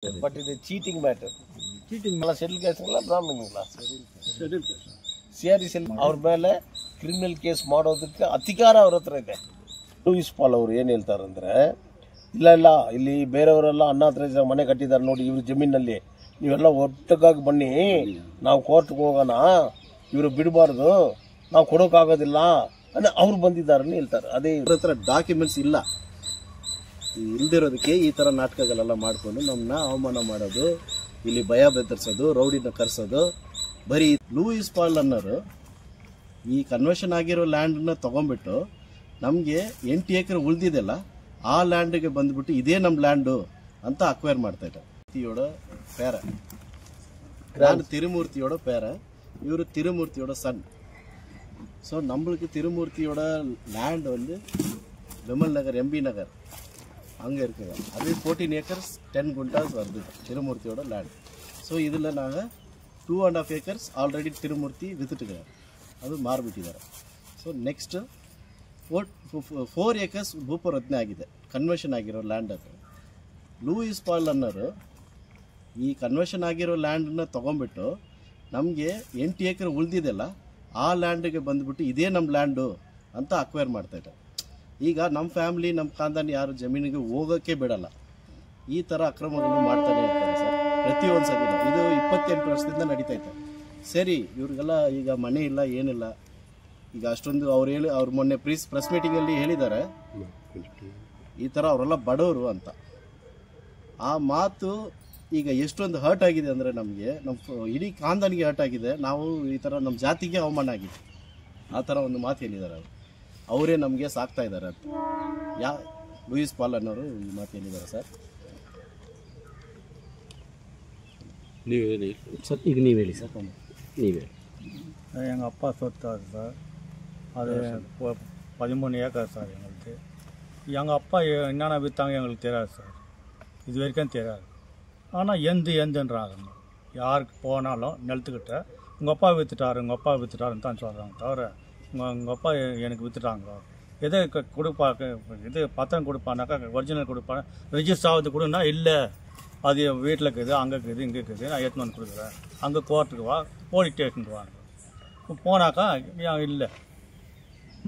But ಇದು cheating matter. Cheating ಅಲ್ಲ, schedule ಕ್ಯಾಸ್ಟ್ಗಳ ಬ್ರಾಹ್ಮಣಗಳ CRC ಅವ್ರ ಮೇಲೆ ಕ್ರಿಮಿನಲ್ ಕೇಸ್ ಮಾಡೋದಕ್ಕೆ ಅಧಿಕಾರ ಅವ್ರ ಹತ್ರ ಇದೆ. ಲೂಯಿಸ್ ಪಾಲ್ ಅವರು ಏನು ಹೇಳ್ತಾರಂದ್ರೆ, ಇಲ್ಲ ಇಲ್ಲಿ ಬೇರೆಯವರೆಲ್ಲ ಅನಾಥರೈಸ್ ಮನೆ ಕಟ್ಟಿದ್ದಾರೆ ನೋಡಿ ಇವ್ರ ಜಮೀನಲ್ಲಿ, ನೀವೆಲ್ಲ ಒಟ್ಟಗಾಗಿ ಬನ್ನಿ, ನಾವು ಕೋರ್ಟ್ಗೆ ಹೋಗೋಣ, ಇವರು ಬಿಡಬಾರ್ದು, ನಾವು ಕೊಡೋಕ್ಕಾಗೋದಿಲ್ಲ ಅಂದರೆ ಅವ್ರು ಬಂದಿದ್ದಾರೆ ಹೇಳ್ತಾರೆ. ಅದೇ ಇವ್ರ ಹತ್ರ ಡಾಕ್ಯುಮೆಂಟ್ಸ್ ಇಲ್ಲ, ಇಲ್ದಿರೋದಕ್ಕೆ ಈ ಥರ ನಾಟಕಗಳೆಲ್ಲ ಮಾಡಿಕೊಂಡು ನಮ್ಮನ್ನ ಅವಮಾನ ಮಾಡೋದು, ಇಲ್ಲಿ ಭಯ ಬೆದರಿಸೋದು, ರೌಡಿನ ಕರೆಸೋದು. ಬರೀ ಲೂಯಿಸ್ ಪಾಲ್ ಅನ್ನೋರು ಈ ಕನ್ವರ್ಷನ್ ಆಗಿರೋ ಲ್ಯಾಂಡನ್ನ ತೊಗೊಂಡ್ಬಿಟ್ಟು ನಮಗೆ 8 ಎಕರೆ ಉಳಿದಿದೆಲ್ಲ ಆ ಲ್ಯಾಂಡಿಗೆ ಬಂದ್ಬಿಟ್ಟು ಇದೇ ನಮ್ಮ ಲ್ಯಾಂಡು ಅಂತ ಅಕ್ವೈರ್ ಮಾಡ್ತಾಯಿದ್ದಾರೆ. ತಿಯೋಡ ಪೇರ, ನಾನು ತಿರುಮೂರ್ತಿಯೋಡ ಪೇರ, ಇವರು ತಿರುಮೂರ್ತಿಯೋಡ ಸನ್. ஸோ நம்மளுக்கு திருமூர்த்தியோட லேண்ட் வந்து விமல் நகர், MB நகர் அங்கே இருக்குங்க. அது 14 ஏக்கர்ஸ் 10 குண்டாஸ் வருது திருமூர்த்தியோட லேண்ட். ஸோ இதில் நாங்கள் 2.5 ஏக்கர்ஸ் ಆಲ್ರೆಡಿ ತಿರುಮೂರ್ತಿ ವಿತ್ತಿಟ್ಟಿದ್ದಾರೆ, ಅದು ಮಾರ್ಬಿಟ್ಟಿದ್ದಾರೆ. ಸೊ ನೆಕ್ಸ್ಟ್ 4 ಏಕರ್ಸ್ ಭೂಪರತ್ನೆ ಆಗಿದೆ, ಕನ್ವರ್ಷನ್ ಆಗಿರೋ ಲ್ಯಾಂಡ್. ಅದು ಲೂಯಿಸ್ ಪಾಲ್ ಅನ್ನೋರು ಈ ಕನ್ವರ್ಷನ್ ಆಗಿರೋ ಲ್ಯಾಂಡನ್ನ ತೊಗೊಂಡ್ಬಿಟ್ಟು ನಮಗೆ 8 ಎಕರೆ ಉಳಿದಿದೆಲ್ಲ ಆ ಲ್ಯಾಂಡಿಗೆ ಬಂದ್ಬಿಟ್ಟು ಇದೇ ನಮ್ಮ ಲ್ಯಾಂಡು ಅಂತ ಅಕ್ವೈರ್ ಮಾಡ್ತಾಯಿದ್ದಾರೆ. ಈಗ ನಮ್ಮ ಫ್ಯಾಮಿಲಿ, ನಮ್ಮ ಖಾನ್ದಾನಿ ಯಾರು ಜಮೀನಿಗೆ ಹೋಗೋಕ್ಕೆ ಬಿಡಲ್ಲ. ಈ ಥರ ಅಕ್ರಮಗಳನ್ನು ಮಾಡ್ತಾನೆ ಇರ್ತಾರೆ ಸರ್, ಪ್ರತಿಯೊಂದು ಸಲ. ಇದು 28 ವರ್ಷದಿಂದ ನಡೀತೈತೆ. ಸರಿ, ಇವ್ರಿಗೆಲ್ಲ ಈಗ ಮನೆ ಇಲ್ಲ, ಏನಿಲ್ಲ. ಈಗ ಅಷ್ಟೊಂದು ಅವ್ರು ಮೊನ್ನೆ ಪ್ರೆಸ್ ಮೀಟಿಂಗಲ್ಲಿ ಹೇಳಿದ್ದಾರೆ ಈ ಥರ ಅವರೆಲ್ಲ ಬಡವರು ಅಂತ. ಆ ಮಾತು ಈಗ ಎಷ್ಟೊಂದು ಹರ್ಟ್ ಆಗಿದೆ ಅಂದರೆ ನಮಗೆ, ನಮ್ಮ ಇಡೀ ಖಾನ್ದಾನಿಗೆ ಹರ್ಟ್ ಆಗಿದೆ. ನಾವು ಈ ಥರ ನಮ್ಮ ಜಾತಿಗೆ ಅವಮಾನ ಆಗಿದೆ, ಆ ಥರ ಒಂದು ಮಾತು ಹೇಳಿದ್ದಾರೆ. ಅವರೇ ನಮಗೆ ಸಾಕ್ತಾ ಇದ್ದಾರೆ ಅಂತ ಲೂಯಿಸ್ ಪಾಲ್ ಅನ್ನೋರು ಈ ಮಾತು ಹೇಳಿದ್ದಾರೆ ಸರ್. ನೀವು ಹೇಳಿ ಸರ್, ಈಗ ನೀವು ಹೇಳಿ ಸರ್. ನೀವೇ எங்கள் அப்பா சொத்து அது சார், அது 13 ஏக்கர் சார் எங்களுக்கு. எங்கள் அப்பா என்னென்ன விற்றாங்க எங்களுக்கு தெரியாது சார், இது வரைக்கும் தெரியாது. ஆனால் எந்துன்றாங்க. யாருக்கு போனாலும் நிலத்துக்கிட்ட உங்கள் அப்பா விற்றுட்டாருன்னு தான் சொல்கிறாங்க தவிர உங்கள் அப்பா எனக்கு விற்றுட்டாங்க, எதை இது பத்திரம் கொடுப்பானாக்கா ஒரிஜினல் கொடுப்பான, ரிஜிஸ்டர் ஆகுது கொடுன்னா இல்லை, அது வீட்டில் இருக்குது, அங்கே இருக்குது, இங்கே இருக்குது, நான் எடுத்துன்னு வந்து கொடுக்குறேன், அங்கே கோர்ட்டுக்கு வா, போலீஸ் ஸ்டேஷனுக்கு வாங்க. போனாக்கா இல்லை,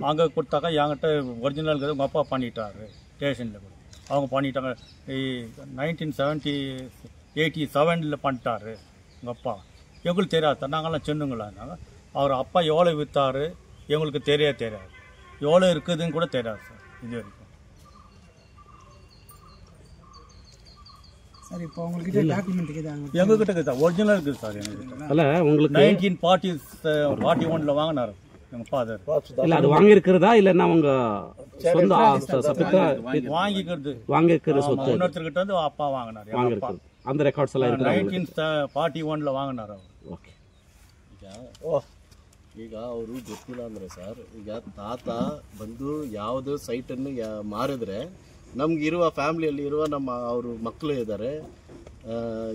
அங்கே கொடுத்தாக்கா என்கிட்ட ஒரிஜினல் இருக்குது, உங்கள் அப்பா பண்ணிட்டாரு ஸ்டேஷனில் கூட அவங்க பண்ணிட்டாங்க. 1987 பண்ணிட்டாரு உங்கள் அப்பா. எங்களுக்கு தெரியாது, நாங்கள்லாம் சின்னங்களாங்க. அவர் அப்பா எவ்வளோ விற்றாரு எங்களுக்கு தெரியாது, எவ்வளோ இருக்குதுன்னு கூட தெரியாது சார் இது வரைக்கும். சார் இப்போ உங்ககிட்ட டாக்குமெண்ட் இருக்குதா? எங்ககிட்ட இருக்குது, ஒரிஜினல் இருக்குது சார் எங்ககிட்ட. அல்ல, உங்களுக்கு 1941 வாங்கினார் எங்கள் ஃபாதர். இல்லை, அது வாங்கியிருக்கிறதா இல்லைன்னா அவங்க சொந்த வாங்கியிருக்கிற சொத்து இன்னொருத்தர்கிட்ட வந்து அப்பா வாங்கினார். வாங்கியிருக்கிறது அந்த ரெக்கார்ட்ஸ் எல்லாம் இருக்கு. 1941 வாங்கினார் ಅವರು. ಓಕೆ. ಈಗ ಅವರು ಗೊತ್ತಿಲ್ಲ ಅಂದರೆ ಸರ್, ಈಗ ತಾತ ಬಂದು ಯಾವುದೋ ಸೈಟನ್ನು ಮಾರಿದ್ರೆ ನಮಗಿರುವ ಫ್ಯಾಮಿಲಿಯಲ್ಲಿ ಇರುವ ನಮ್ಮ ಅವರು ಮಕ್ಕಳು ಇದ್ದಾರೆ,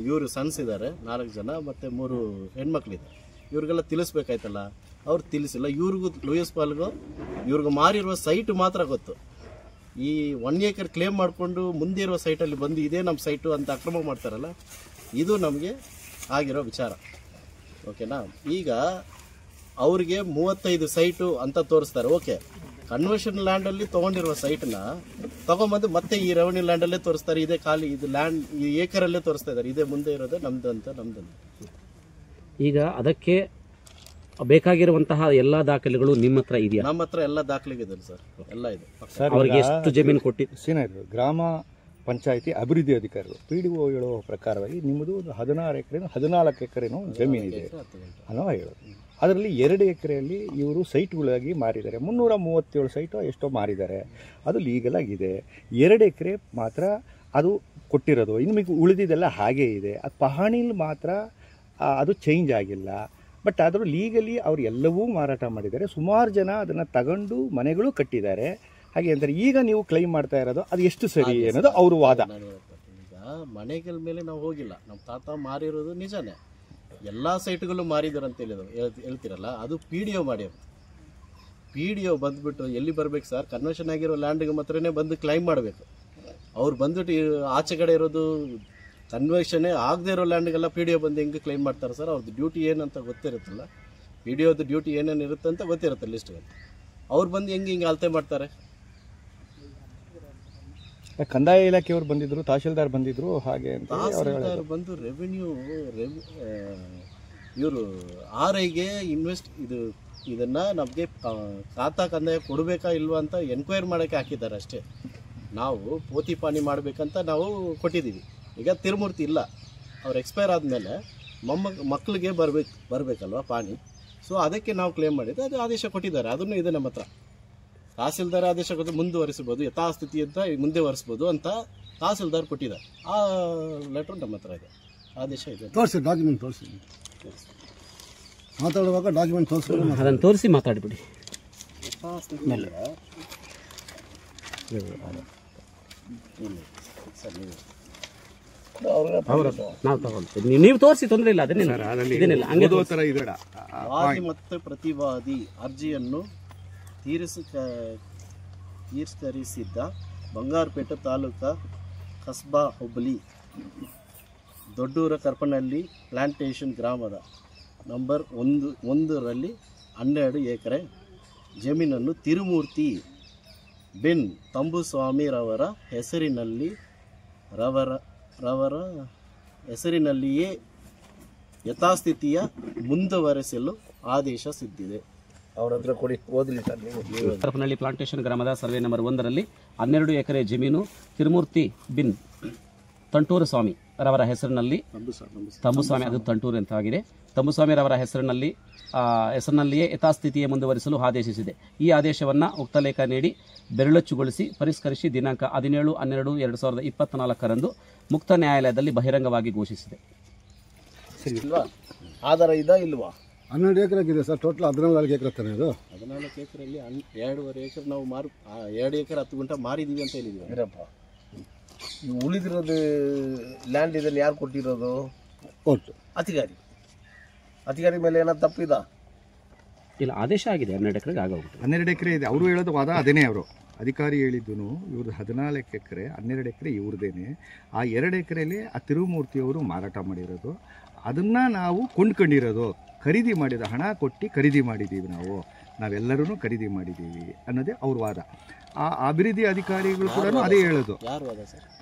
ಇವರು ಸನ್ಸ್ ಇದ್ದಾರೆ 4 ಜನ, ಮತ್ತು 3 ಹೆಣ್ಮಕ್ಳಿದ್ದಾರೆ. ಇವ್ರಿಗೆಲ್ಲ ತಿಳಿಸ್ಬೇಕಾಯ್ತಲ್ಲ, ಅವ್ರು ತಿಳಿಸಿಲ್ಲ. ಇವ್ರಿಗೂ ಲೂಯಿಸ್ ಪಾಲ್ಗೂ ಇವ್ರಿಗೆ ಮಾರಿರುವ ಸೈಟು ಮಾತ್ರ ಗೊತ್ತು. ಈ 1 ಏಕರ್ ಕ್ಲೇಮ್ ಮಾಡಿಕೊಂಡು ಮುಂದೆ ಇರುವ ಸೈಟಲ್ಲಿ ಬಂದು ಇದೇ ನಮ್ಮ ಸೈಟು ಅಂತ ಅಕ್ರಮ ಮಾಡ್ತಾರಲ್ಲ, ಇದು ನಮಗೆ ಆಗಿರೋ ವಿಚಾರ. ಓಕೆನಾ? ಈಗ ಅವ್ರಿಗೆ 35 ಸೈಟು ಅಂತ ತೋರಿಸ್ತಾರೆ. ಓಕೆ, ಕನ್ವರ್ಷನ್ ಲ್ಯಾಂಡಲ್ಲಿ ತೊಗೊಂಡಿರುವ ಸೈಟನ್ನ ತೊಗೊಂಬಂದು ಮತ್ತೆ ಈ ರೆವೆನ್ಯೂ ಲ್ಯಾಂಡಲ್ಲೇ ತೋರಿಸ್ತಾರೆ. ಇದೇ ಖಾಲಿ ಇದು ಲ್ಯಾಂಡ್ ಈ ಏಕರಲ್ಲೇ ತೋರಿಸ್ತಾ ಇದ್ದಾರೆ, ಇದೇ ಮುಂದೆ ಇರೋದು ನಮ್ದು. ಈಗ ಅದಕ್ಕೆ ಬೇಕಾಗಿರುವಂತಹ ಎಲ್ಲಾ ದಾಖಲೆಗಳು ನಿಮ್ಮ ಹತ್ರ ಇದೆಯಾ? ನಮ್ಮ ಹತ್ರ ಎಲ್ಲ ದಾಖಲೆಗಿದೆ ಸರ್, ಎಲ್ಲ ಇದೆ. ಅವರಿಗೆ ಎಷ್ಟು ಜಮೀನು ಕೊಟ್ಟಿದ್ದು? ಸೀನಿಯರ್ ಗ್ರಾಮ ಪಂಚಾಯಿತಿ ಅಭಿವೃದ್ಧಿ ಅಧಿಕಾರಿಗಳು PDO ಹೇಳುವ ಪ್ರಕಾರವಾಗಿ ನಿಮ್ಮದು 16 ಎಕರೆನೋ 14 ಎಕರೆನೋ ಜಮೀನಿದೆ ಅನ್ನೋ ಹೇಳೋದು. ಅದರಲ್ಲಿ 2 ಎಕರೆಯಲ್ಲಿ ಇವರು ಸೈಟ್ಗಳಾಗಿ ಮಾರಿದ್ದಾರೆ. 337 ಸೈಟು ಎಷ್ಟೋ ಮಾರಿದ್ದಾರೆ, ಅದು ಲೀಗಲ್ ಆಗಿದೆ. 2 ಎಕರೆ ಮಾತ್ರ ಅದು ಕೊಟ್ಟಿರೋದು, ಇನ್ನು ನಿಮಗೆ ಉಳಿದಿದ್ದೆಲ್ಲ ಹಾಗೇ ಇದೆ. ಅದು ಪಹಣಿಲಿ ಮಾತ್ರ ಅದು ಚೇಂಜ್ ಆಗಿಲ್ಲ. ಬಟ್ ಆದರೂ ಲೀಗಲಿ ಅವರು ಎಲ್ಲವೂ ಮಾರಾಟ ಮಾಡಿದ್ದಾರೆ. ಸುಮಾರು ಜನ ಅದನ್ನು ತಗೊಂಡು ಮನೆಗಳು ಕಟ್ಟಿದ್ದಾರೆ. ಹಾಗೆ ಅಂದರೆ ಈಗ ನೀವು ಕ್ಲೈಮ್ ಮಾಡ್ತಾ ಇರೋದು ಅದು ಎಷ್ಟು ಸರಿ ಅನ್ನೋದು ಅವ್ರ ವಾದ. ಈಗ ಮನೆಗಳ ಮೇಲೆ ನಾವು ಹೋಗಿಲ್ಲ, ನಮ್ಮ ತಾತ ಮಾರಿರೋದು ನಿಜಾನೇ, ಎಲ್ಲ ಸೈಟ್ಗಳು ಮಾರಿದ್ದಾರೆ ಅಂತ ಹೇಳ್ತಿರಲ್ಲ, ಅದು PDO ಮಾಡಿರೋದು. PDO ಬಂದ್ಬಿಟ್ಟು ಎಲ್ಲಿ ಬರ್ಬೇಕು ಸರ್, ಕನ್ವರ್ಷನ್ ಆಗಿರೋ ಲ್ಯಾಂಡ್ಗೆ ಮಾತ್ರನೇ ಬಂದು ಕ್ಲೈಮ್ ಮಾಡಬೇಕು. ಅವ್ರು ಬಂದ್ಬಿಟ್ಟು ಆಚೆ ಕಡೆ ಇರೋದು ಕನ್ವರ್ಷನ್ನೇ ಆಗದೆ ಇರೋ ಲ್ಯಾಂಡ್ಗೆಲ್ಲ ಪಿ ಡಿ ಒ ಬಂದು ಹೆಂಗೆ ಕ್ಲೈಮ್ ಮಾಡ್ತಾರೆ ಸರ್? ಅವ್ರದ್ದು ಡ್ಯೂಟಿ ಏನಂತ ಗೊತ್ತಿರುತ್ತಲ್ಲ, ಪಿ ಡಿ ಒದು ಡ್ಯೂಟಿ ಏನೇನು ಇರುತ್ತೆ ಅಂತ ಗೊತ್ತಿರುತ್ತೆ ಲಿಸ್ಟ್ಗೆ. ಅವ್ರು ಬಂದು ಹಿಂಗೆ ಅಳತೆ ಮಾಡ್ತಾರೆ. ಕಂದಾಯ ಇಲಾಖೆಯವರು ಬಂದಿದ್ರು, ತಹಶೀಲ್ದಾರ್ ಬಂದಿದ್ರು, ಹಾಗೆ ಅಂತ ತಹಸೀಲ್ದಾರ್ ಬಂದು ರೆವಿನ್ಯೂ ಇವರು RIಗೆ ಇದನ್ನು ನಮಗೆ ಖಾತಾ ಕಂದಾಯ ಕೊಡಬೇಕಾ ಇಲ್ವಾ ಅಂತ ಎನ್ಕ್ವೈರಿ ಮಾಡೋಕ್ಕೆ ಹಾಕಿದ್ದಾರೆ ಅಷ್ಟೇ. ನಾವು ಪೋತಿ ಪಾನಿ ಮಾಡಬೇಕಂತ ನಾವು ಕೊಟ್ಟಿದ್ದೀವಿ. ಈಗ ತಿರುಮೂರ್ತಿ ಇಲ್ಲ, ಅವ್ರು ಎಕ್ಸ್ಪೈರ್ ಆದಮೇಲೆ ಮಕ್ಕಳಿಗೆ ಬರಬೇಕಲ್ವ ಪಾನಿ. ಸೊ ಅದಕ್ಕೆ ನಾವು ಕ್ಲೇಮ್ ಮಾಡಿದ್ದು, ಅದು ಆದೇಶ ಕೊಟ್ಟಿದ್ದಾರೆ. ಅದನ್ನು ಇದೆ ನಮ್ಮ ಹತ್ರ. ತಹಸೀಲ್ದಾರ್ ಆದೇಶ ಕೊಟ್ಟು ಮುಂದುವರಿಸ್ಬೋದು, ಯಥಾಸ್ಥಿತಿ ಅಂತ ಮುಂದುವರಿಸ್ಬೋದು ಅಂತ ತಹಸೀಲ್ದಾರ್ ಕೊಟ್ಟಿದ್ದಾರೆ. ಆ ಲೆಟ್ರ್ ನಮ್ಮ ಹತ್ರ ಇದೆ, ಆದೇಶ ಇದೆ. ತೋರಿಸಿ, ಡಾಕ್ಯುಮೆಂಟ್ ತೋರಿಸಿ. ಮಾತಾಡುವಾಗ ಡಾಕ್ಯುಮೆಂಟ್ ತೋರಿಸಿ. ಅದನ್ನು ತೋರಿಸಿ ಮಾತಾಡಿಬಿಡಿ. ನಾವು ತಗೊಳ್ತೀವಿ, ನೀವು ತೋರಿಸಿ, ತೊಂದರೆ ಇಲ್ಲ. ಅದನ್ನೇನಿಲ್ಲ, ಹಂಗೆ ವಾದಿ ಮತ್ತು ಪ್ರತಿವಾದಿ ಅರ್ಜಿಯನ್ನು ತಿರಸ್ಕರಿಸಿದ್ದ ಬಂಗಾರಪೇಟೆ ತಾಲೂಕಾ ಕಸ್ಬಾ ಹುಬ್ಬಳ್ಳಿ ದೊಡ್ಡೂರ ಕರ್ಪನಹಳ್ಳಿ ಪ್ಲಾಂಟೇಶನ್ ಗ್ರಾಮದ ನಂಬರ್ 1ರಲ್ಲಿ 12 ಎಕರೆ ಜಮೀನನ್ನು ತಿರುಮೂರ್ತಿ ಬಿನ್ ತಂಬುಸ್ವಾಮಿರವರ ಹೆಸರಿನಲ್ಲಿಯೇ ಯಥಾಸ್ಥಿತಿಯ ಮುಂದುವರೆಸಲು ಆದೇಶಿಸಿದೆ. ಅವ್ರ ಹತ್ರ ಕೊಡಿ, ಓದಲಿ ಸರ್ ನೀವು. ಕರ್ಪನಹಳ್ಳಿ ಪ್ಲಾಂಟೇಶನ್ ಗ್ರಾಮದ ಸರ್ವೆ ನಂಬರ್ 1ರಲ್ಲಿ 12 ಎಕರೆ ಜಮೀನು ತಿರುಮೂರ್ತಿ ಬಿನ್ ತಂಟೂರು ಸ್ವಾಮಿ ರವರ ಹೆಸರಿನಲ್ಲಿ, ತಂಬುಸ್ವಾಮಿ, ಅದು ತಂಟೂರು ಅಂತ ಆಗಿದೆ, ತಂಬುಸ್ವಾಮಿರವರ ಹೆಸರಿನಲ್ಲಿಯೇ ಯಥಾಸ್ಥಿತಿಯೇ ಮುಂದುವರಿಸಲು ಆದೇಶಿಸಿದೆ. ಈ ಆದೇಶವನ್ನು ಉಕ್ತ ಲೇಖ ನೀಡಿ ಬೆರಳಚ್ಚುಗೊಳಿಸಿ ಪರಿಷ್ಕರಿಸಿ ದಿನಾಂಕ 17/12/2024 ಮುಕ್ತ ನ್ಯಾಯಾಲಯದಲ್ಲಿ ಬಹಿರಂಗವಾಗಿ ಘೋಷಿಸಿದೆ. ಇಲ್ವಾ? ಆಧಾರ ಇದಾ ಇಲ್ವಾ? 12 ಎಕರೆಗಿದೆ ಸರ್. ಟೋಟಲ್ 14 ಎಕರೆ ತಾನೆ ಅದು. 14 ಎಕರೆಯಲ್ಲಿ 2.5 ಎಕರೆ ನಾವು 2 ಎಕರೆ 10 ಗುಂಟ ಮಾರಿದ್ದೀವಿ ಅಂತ ಹೇಳಿದ್ವಿ. ಇರಪ್ಪ, ಈ ಉಳಿದಿರೋದು ಲ್ಯಾಂಡ್ ಇದನ್ನು ಯಾರು ಕೊಟ್ಟಿರೋದು? ಒಟ್ಟು ಅಧಿಕಾರಿ ಮೇಲೆ ಏನಾದ್ರು ತಪ್ಪಿದ? ಇಲ್ಲ, ಆದೇಶ ಆಗಿದೆ. 12 ಎಕರೆಗೆ ಆಗೋಗುತ್ತೆ. 12 ಎಕರೆ ಇದೆ. ಅವರು ಹೇಳೋದು ವಾದ ಅದೇನೇ. ಅವರು ಅಧಿಕಾರಿ ಹೇಳಿದ್ದು ಇವ್ರದ್ದು 14 ಎಕರೆ, 12 ಎಕರೆ ಇವ್ರದ್ದೇನೆ. ಆ 2 ಎಕರೆಯಲ್ಲಿ ಆ ತಿರುಮೂರ್ತಿಯವರು ಮಾರಾಟ ಮಾಡಿರೋದು, ಅದನ್ನು ನಾವು ಕೊಂಡ್ಕೊಂಡಿರೋದು, ಖರೀದಿ ಮಾಡಿದ ಹಣ ಕೊಟ್ಟು ಖರೀದಿ ಮಾಡಿದ್ದೀವಿ, ನಾವೆಲ್ಲರೂ ಖರೀದಿ ಮಾಡಿದ್ದೀವಿ ಅನ್ನೋದೇ ಅವ್ರ ವಾದ. ಆ ಅಭಿವೃದ್ಧಿ ಅಧಿಕಾರಿಗಳು ಕೂಡ ಅದೇ ಹೇಳೋದು.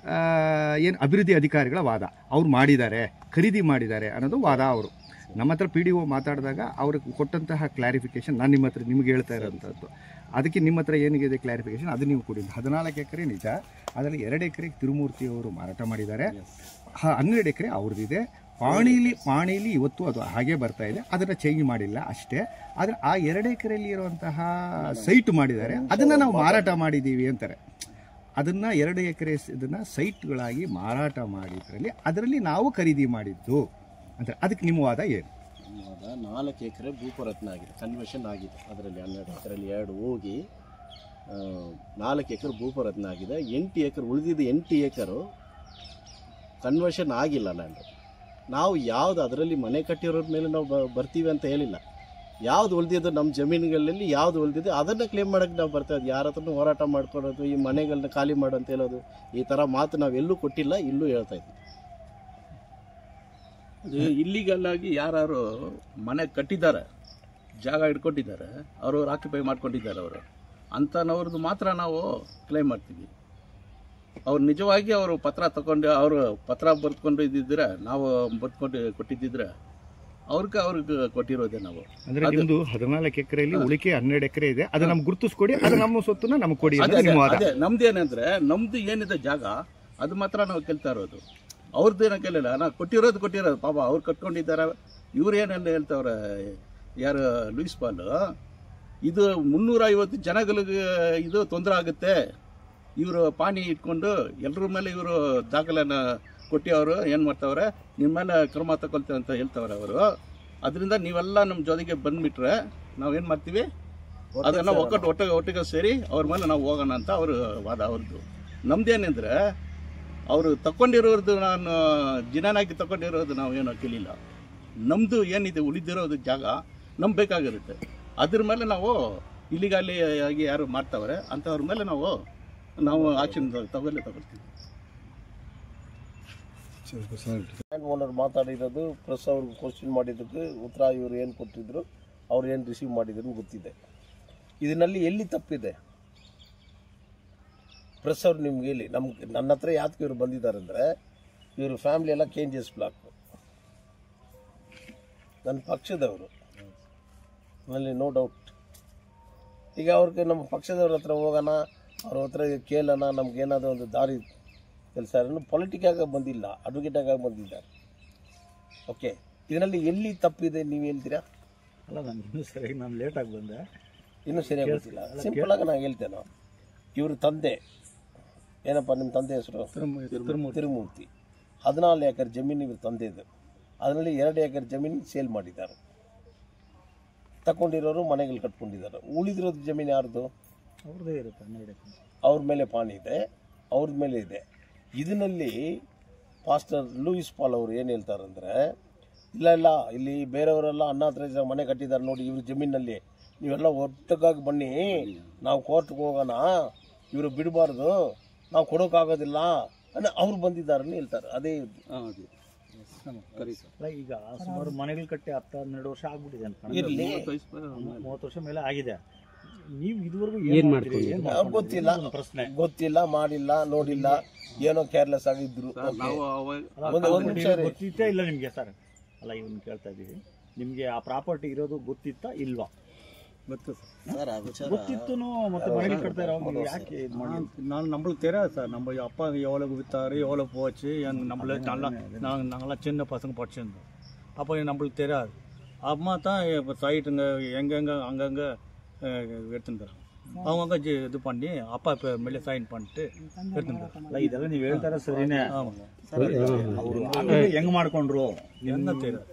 ಏನು ಅಭಿವೃದ್ಧಿ ಅಧಿಕಾರಿಗಳ ವಾದ, ಅವ್ರು ಮಾಡಿದ್ದಾರೆ, ಖರೀದಿ ಮಾಡಿದ್ದಾರೆ ಅನ್ನೋದು ವಾದ. ಅವರು ನಮ್ಮ ಹತ್ರ PDO ಮಾತಾಡಿದಾಗ ಅವ್ರಿಗೆ ಕೊಟ್ಟಂತಹ ಕ್ಲಾರಿಫಿಕೇಶನ್ ನಾನು ನಿಮಗೆ ಹೇಳ್ತಾ ಇರೋಂಥದ್ದು. ಅದಕ್ಕೆ ನಿಮ್ಮ ಹತ್ರ ಏನಿದೆ ಕ್ಲಾರಿಫಿಕೇಶನ್ ಅದು ನೀವು ಕೊಡಿ. 14 ಎಕರೆ ನಿಜ, ಅದರಲ್ಲಿ 2 ಎಕರೆಗೆ ತಿರುಮೂರ್ತಿಯವರು ಮಾರಾಟ ಮಾಡಿದ್ದಾರೆ, 12 ಎಕರೆ ಅವ್ರದ್ದಿದೆ. ಪಾಣಿಲಿ ಇವತ್ತು ಅದು ಹಾಗೆ ಬರ್ತಾ ಇದೆ, ಅದನ್ನು ಚೇಂಜ್ ಮಾಡಿಲ್ಲ ಅಷ್ಟೇ. ಆದರೆ ಆ 2 ಎಕರೆಯಲ್ಲಿ ಇರುವಂತಹ ಸೈಟ್ ಮಾಡಿದ್ದಾರೆ, ಅದನ್ನು ನಾವು ಮಾರಾಟ ಮಾಡಿದ್ದೀವಿ ಅಂತಾರೆ. ಅದನ್ನು 2 ಎಕರೆ ಇದನ್ನು ಸೈಟ್ಗಳಾಗಿ ಮಾರಾಟ ಮಾಡಿದ್ರಲ್ಲಿ ಅದರಲ್ಲಿ ನಾವು ಖರೀದಿ ಮಾಡಿದ್ದು ಅಂತ. ಅದಕ್ಕೆ ನಿಮ್ಮ ವಾದ ಏನು? ನಮ್ಮ ವಾದ 4 ಎಕರೆ ಭೂಪರತ್ನ ಆಗಿದೆ, ಕನ್ವರ್ಷನ್ ಆಗಿದೆ. ಅದರಲ್ಲಿ 12 ಎಕರೆಯಲ್ಲಿ 2 ಹೋಗಿ 4 ಎಕರೆ ಭೂಪರತ್ನ ಆಗಿದೆ. 8 ಎಕರೆ ಉಳಿದಿದ್ದು 8 ಎಕರು ಕನ್ವರ್ಷನ್ ಆಗಿಲ್ಲ ಲ್ಯಾಂಡ್. ನಾವು ಯಾವುದು ಅದರಲ್ಲಿ ಮನೆ ಕಟ್ಟಿರೋದ್ರ ಮೇಲೆ ನಾವು ಬರ್ತೀವಿ ಅಂತ ಹೇಳಿಲ್ಲ. ಯಾವ್ದು ಉಳಿದಿದ್ದು ನಮ್ಮ ಜಮೀನುಗಳಲ್ಲಿ ಯಾವ್ದು ಉಳಿದಿದೆ ಅದನ್ನು ಕ್ಲೇಮ್ ಮಾಡೋಕ್ಕೆ ನಾವು ಬರ್ತಾ ಇದ್ವಿ. ಯಾರ ಹತ್ರನೂ ಹೋರಾಟ ಮಾಡ್ಕೊಡೋದು, ಈ ಮನೆಗಳನ್ನ ಖಾಲಿ ಮಾಡು ಅಂತ ಹೇಳೋದು, ಈ ಥರ ಮಾತು ನಾವು ಎಲ್ಲೂ ಕೊಟ್ಟಿಲ್ಲ, ಇಲ್ಲೂ ಹೇಳ್ತಾ ಇದ್ವಿ. ಅದು ಇಲ್ಲಿಗಲ್ ಆಗಿ ಯಾರು ಮನೆ ಕಟ್ಟಿದ್ದಾರೆ, ಜಾಗ ಇಟ್ಕೊಂಡಿದ್ದಾರೆ, ಅವರು ಆಕ್ಯುಪೈ ಮಾಡ್ಕೊಂಡಿದ್ದಾರೆ, ಅವರು ಅಂಥವ್ರದ್ದು ಮಾತ್ರ ನಾವು ಕ್ಲೈಮ್ ಮಾಡ್ತೀವಿ. ಅವ್ರು ನಿಜವಾಗಿ ಅವರು ಪತ್ರ ತಗೊಂಡು ಅವರು ಪತ್ರ ಬರ್ಕೊಂಡು ಇದ್ದಿದ್ರೆ, ನಾವು ಬರ್ಕೊಂಡು ಕೊಟ್ಟಿದ್ದಿದ್ರೆ ಅವ್ರಿಗೆ ಕೊಟ್ಟಿರೋದೆ ನಾವು. ಅಂದ್ರೆ ನಿಮ್ದು 14 ಎಕರೆಯಲ್ಲಿ ಉಳಿಕೆ 12 ಎಕರೆ ಇದೆ, ಅದು ನಮ್ಗೆ ಗುರುತಿಸ್ಕೊಡಿ, ಅದು ನಮ್ಮ ಸೊತ್ತನ್ನ ನಮ್ಗೆ ಕೊಡಿ. ಅದೇ ನಮ್ದೇನಂದ್ರೆ ನಮ್ದು ಏನಿದೆ ಜಾಗ ಅದು ಮಾತ್ರ ನಾವು ಕೇಳ್ತಾ ಇರೋದು. ಅವ್ರದ್ದೇನೋ ಕೇಳಿಲ್ಲ, ನಾವು ಕೊಟ್ಟಿರೋದು ಪಾಪ ಅವ್ರು ಕಟ್ಕೊಂಡಿದ್ದಾರೆ. ಇವ್ರು ಏನೆಲ್ಲ ಹೇಳ್ತಾವ್ರೆ, ಯಾರು ಲೂಯಿಸ್ ಪಾಲ್, ಇದು 350 ಜನಗಳಿಗೆ ಇದು ತೊಂದರೆ ಆಗುತ್ತೆ, ಇವರು ಪಾನಿ ಇಟ್ಕೊಂಡು ಎಲ್ಲರ ಮೇಲೆ ಇವರು ದಾಖಲೆನ ಕೊಟ್ಟು ಅವರು ಏನು ಮಾಡ್ತಾವ್ರೆ, ನಿಮ್ಮ ಮೇಲೆ ಕ್ರಮ ತಗೊಳ್ತೇವೆ ಅಂತ ಹೇಳ್ತಾವ್ರೆ ಅವರು. ಅದರಿಂದ ನೀವೆಲ್ಲ ನಮ್ಮ ಜೊತೆಗೆ ಬಂದುಬಿಟ್ರೆ ನಾವೇನು ಮಾಡ್ತೀವಿ, ಅದನ್ನು ಒಟ್ಟಿಗೆ ಸೇರಿ ಅವ್ರ ಮೇಲೆ ನಾವು ಹೋಗೋಣ ಅಂತ ಅವರು ವಾದ ಅವ್ರದ್ದು. ನಮ್ದೇನೆಂದರೆ ಅವರು ತಗೊಂಡಿರೋದು, ನಾನು ಜಿನಾನಾಗಿ ತಗೊಂಡಿರೋದು ನಾವು ಏನೋ ಕೇಳಿಲ್ಲ. ನಮ್ಮದು ಏನಿದೆ ಉಳಿದಿರೋದು ಜಾಗ ನಮ್ಗೆ ಬೇಕಾಗಿರುತ್ತೆ. ಅದ್ರ ಮೇಲೆ ನಾವು ಇಲ್ಲಿಗಾಲಿ ಆಗಿ ಯಾರು ಮಾಡ್ತಾವ್ರೆ ಅಂಥವ್ರ ಮೇಲೆ ನಾವು ಆಕ್ಷನ್ ತಗೊಳ್ತೀವಿ. ಲ್ಯಾಂಡ್ ಓನರ್ ಮಾತಾಡಿರೋದು ಪ್ರೆಸ್ ಅವ್ರಿಗೆ ಕ್ವಶನ್ ಮಾಡಿದ್ದಕ್ಕೆ ಉತ್ತರ ಇವರು ಏನು ಕೊಟ್ಟಿದ್ರು, ಅವ್ರು ಏನು ರಿಸೀವ್ ಮಾಡಿದ್ರು ಗೊತ್ತಿದೆ. ಇದರಲ್ಲಿ ಎಲ್ಲಿ ತಪ್ಪಿದೆ ಪ್ರೆಸ್ ಅವ್ರು ನಿಮ್ಗೆ ಹೇಳಿ. ನನ್ನ ಹತ್ರ ಯಾಕೆ ಇವರು ಬಂದಿದ್ದಾರೆ ಅಂದರೆ, ಇವರು ಫ್ಯಾಮಿಲಿ ಎಲ್ಲ KNGS ಬ್ಲಾಕ್, ನನ್ನ ಪಕ್ಷದವರು, ಅಲ್ಲಿ ನೋ ಡೌಟ್. ಈಗ ಅವ್ರಿಗೆ ನಮ್ಮ ಪಕ್ಷದವ್ರ ಹತ್ರ ಹೋಗೋಣ, ಅವ್ರ ಹತ್ರ ಕೇಳೋಣ, ನಮ್ಗೇನಾದರೂ ಒಂದು ದಾರಿ ಕೆಲಸ ಪೊಲಿಟಿಕಾಗಿ ಬಂದಿಲ್ಲ, ಅಡ್ವೊಕೇಟಾಗಿ ಬಂದಿದ್ದಾರೆ. ಓಕೆ, ಇದರಲ್ಲಿ ಎಲ್ಲಿ ತಪ್ಪಿದೆ ನೀವು ಹೇಳ್ತೀರಾ? ಅಲ್ಲ, ನಾನು ಇನ್ನೂ ಸರಿಯಾಗಿ ನಾನು ಲೇಟಾಗಿ ಬಂದೆ, ಇನ್ನೂ ಸರಿಯಾಗಿ ಗೊತ್ತಿಲ್ಲ. ಸಿಂಪಲಾಗಿ ನಾನು ಹೇಳ್ತೇನೆ, ಇವ್ರ ತಂದೆ ಏನಪ್ಪ, ನಿಮ್ಮ ತಂದೆ ಹೆಸರು ತಿರುಮೂರ್ತಿ. 14 ಎಕರೆ ಜಮೀನು ಇವ್ರ ತಂದೆದು. ಅದರಲ್ಲಿ 2 ಎಕರೆ ಜಮೀನು ಸೇಲ್ ಮಾಡಿದ್ದಾರೆ. ತಗೊಂಡಿರೋರು ಮನೆಗಳು ಕಟ್ಕೊಂಡಿದ್ದಾರೆ. ಉಳಿದಿರೋದು ಜಮೀನು ಯಾರ್ದು? ಅವ್ರದ್ದೇ ಇರುತ್ತೆ, 12 ಎಕರೆ. ಅವ್ರ ಮೇಲೆ ಪಾಣಿ ಇದೆ, ಅವ್ರದ್ದು ಮೇಲೆ ಇದೆ. ಇದರಲ್ಲಿ ಪಾಸ್ಟರ್ ಲೂಯಿಸ್ ಪಾಲ್ ಅವರು ಏನು ಹೇಳ್ತಾರಂದರೆ, ಇಲ್ಲ ಇಲ್ಲಿ ಬೇರೆಯವರೆಲ್ಲ ಅನಾಥರೈಸ್ ಮನೆ ಕಟ್ಟಿದ್ದಾರೆ ನೋಡಿ ಇವ್ರ ಜಮೀನಲ್ಲಿ, ನೀವೆಲ್ಲ ಒಟ್ಟಗಾಗಿ ಬನ್ನಿ, ನಾವು ಕೋರ್ಟ್ಗೆ ಹೋಗೋಣ, ಇವರು ಬಿಡಬಾರ್ದು, ನಾವು ಕೊಡೋಕ್ಕಾಗೋದಿಲ್ಲ ಅನ್ನೋ ಅವ್ರು ಬಂದಿದ್ದಾರೆ ಹೇಳ್ತಾರೆ. ಅದೇ ಈಗ ಸುಮಾರು ಮನೆಗಳು ಕಟ್ಟಿ 10-12 ವರ್ಷ ಆಗ್ಬಿಟ್ಟಿದೆ ಅಂತ, ಇರಲಿ, 30 ವರ್ಷ ಮೇಲೆ ಆಗಿದೆ. ನೀವು ಇದುವರೆಗೂ ಏನ್ ಮಾಡ್ತೀರಿ? ಗೊತ್ತಿಲ್ಲ, ಮಾಡಿಲ್ಲ, ನೋಡಿಲ್ಲ, ಏನೋ ಕೇರ್ಲೆಸ್ ಆಗಿದ್ರು. ಗೊತ್ತಿತ್ತಾ ಇಲ್ಲ ನಿಮ್ಗೆ ಸರ್? ಅಲ್ಲ, ಇವನ್ ಕೇಳ್ತಾ ಇದೀವಿ, ನಿಮ್ಗೆ ಆ ಪ್ರಾಪರ್ಟಿ ಇರೋದು ಗೊತ್ತಿತ್ತಾ ಇಲ್ವಾ? ಗೊತ್ತು ಸರ್, ಗೊತ್ತಿತ್ತು. ಮತ್ತೆ மனைவி கட்டதா அவங்க யாಕೆ இது பண்ணி நான் நம்மளுக்கு தெரியாது சார். நம்ம அப்பா எவ்வளவு வித்தாரு, எவ்வளவு போச்சு, நம்மள நல்லா நாங்கெல்லாம் சின்ன பசங்க படிச்சிருந்தோம். அப்போ நம்மளுக்கு தெரியாது. அம்மா தான் சைட்டுங்க எங்கெங்க அங்கங்கே எடுத்துட்டாங்க. அவங்க இது பண்ணி அப்பா ಮೇಲೆ ಸೈನ್ பண்ணிட்டு எடுத்துட்டாங்க. ಇದೆಲ್ಲ ನೀವು ಹೇಳ್ತಾರ ಸರಿನೇ? ಅವರು ಹೆಂಗ್ ಮಾಡ್ಕೊಂಡ್ರು என்ன தெரியாது.